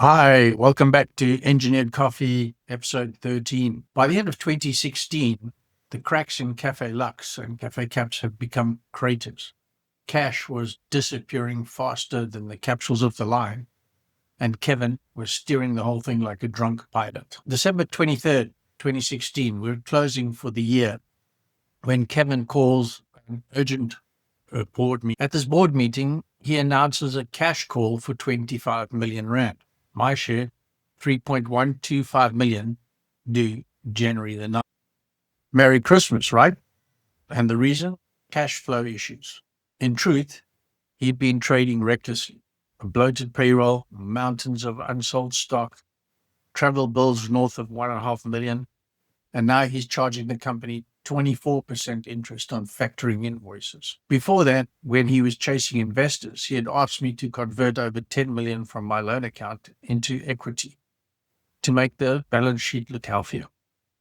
Hi, welcome back to Engineered Coffee, episode 13. By the end of 2016, the cracks in Cafe Lux and Cafe Caps had become craters. Cash was disappearing faster than the capsules of the line, and Kevin was steering the whole thing like a drunk pilot. December 23rd, 2016, we were closing for the year when Kevin calls an urgent board meeting. At this board meeting, he announces a cash call for 25 million rand. My share, 3.125 million, due January the 9th. Merry Christmas, right? And the reason? Cash flow issues. In truth, he'd been trading recklessly. A bloated payroll, mountains of unsold stock, travel bills north of 1.5 million, and now he's charging the company 24% interest on factoring invoices. Before that, when he was chasing investors, he had asked me to convert over 10 million from my loan account into equity to make the balance sheet look healthier.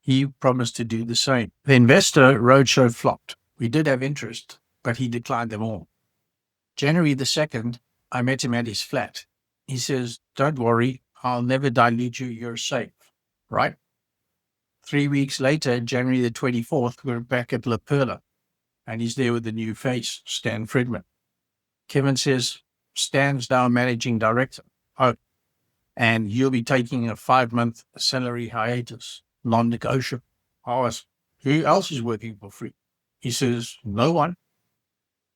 He promised to do the same. The investor roadshow flopped. We did have interest, but he declined them all. January the 2nd, I met him at his flat. He says, "Don't worry, I'll never dilute you, you're safe," right? 3 weeks later, January the 24th, we're back at La Perla, and he's there with the new face, Stan Friedman. Kevin says, "Stan's now managing director. Oh, and you'll be taking a 5-month salary hiatus, non-negotiable." I asked, "Who else is working for free?" He says, "No one."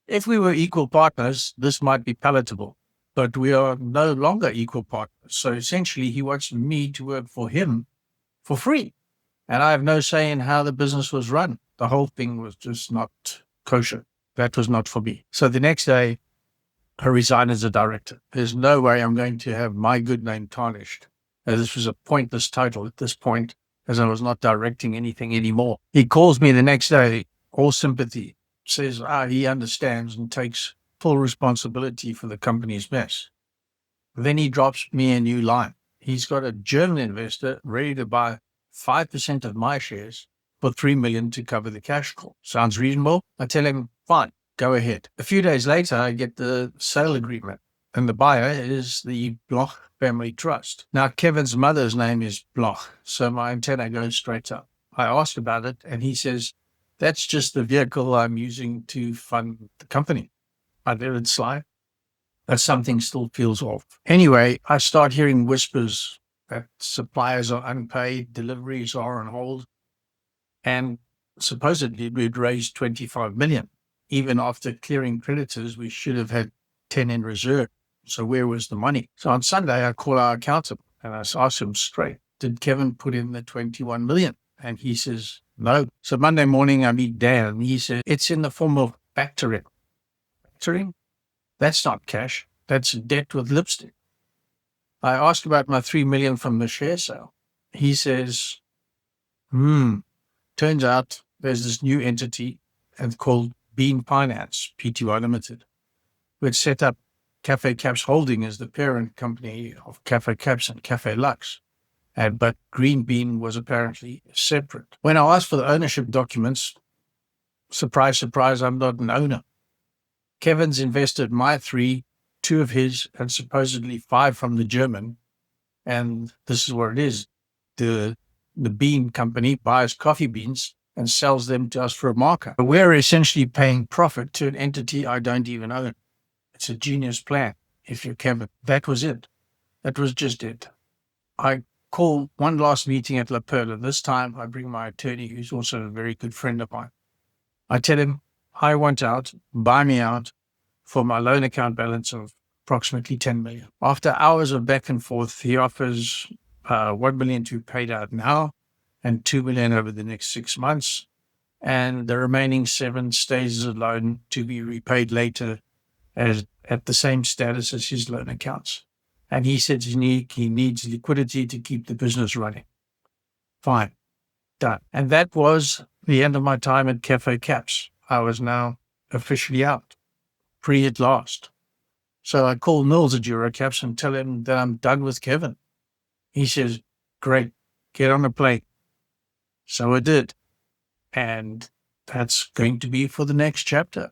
If we were equal partners, this might be palatable, but we are no longer equal partners. So essentially, he wants me to work for him for free. And I have no say in how the business was run. The whole thing was just not kosher. That was not for me. So the next day, I resigned as a director. There's no way I'm going to have my good name tarnished, as this was a pointless title at this point, as I was not directing anything anymore. He calls me the next day, all sympathy, says he understands and takes full responsibility for the company's mess. Then he drops me a new line. He's got a German investor ready to buy 5% of my shares for 3 million to cover the cash call. Sounds reasonable? I tell him, fine, go ahead. A few days later, I get the sale agreement, and the buyer is the Bloch Family Trust. Now, Kevin's mother's name is Bloch, so my antenna goes straight up. I ask about it, and he says, "That's just the vehicle I'm using to fund the company." I let it slide, but something still feels off. Anyway, I start hearing whispers that suppliers are unpaid, deliveries are on hold, and supposedly we'd raised 25 million. Even after clearing creditors, we should have had 10 in reserve. So where was the money? So on Sunday, I call our accountant and I ask him straight, "Did Kevin put in the 21 million? And he says, "No." So Monday morning, I meet Dan and he says, "It's in the form of factoring." Factoring? That's not cash. That's debt with lipstick. I asked about my 3 million from the share sale. He says, turns out there's this new entity called Bean Finance, Pty Limited, which set up Cafe Caps Holding as the parent company of Cafe Caps and Cafe Lux. But Green Bean was apparently separate. When I asked for the ownership documents, surprise, surprise, I'm not an owner. Kevin's invested my 3, 2 of his, and supposedly 5 from the German. And this is what it is. The bean company buys coffee beans and sells them to us for a markup. We're essentially paying profit to an entity I don't even own. It's a genius plan, if you're Kevin. That was it. That was just it. I call one last meeting at La Perla. This time I bring my attorney, who's also a very good friend of mine. I tell him, I want out, buy me out for my loan account balance of approximately 10 million. After hours of back and forth, he offers 1 million to be paid out now and 2 million over the next 6 months. And the remaining 7 stays as a loan to be repaid later as at the same status as his loan accounts. And he says he needs liquidity to keep the business running. Fine. Done. And that was the end of my time at Cafe Caps. I was now officially out. Free at last. So I call Nils at Eurocaps and tell him that I'm done with Kevin. He says, "Great, get on a plane." So I did. And that's going to be for the next chapter.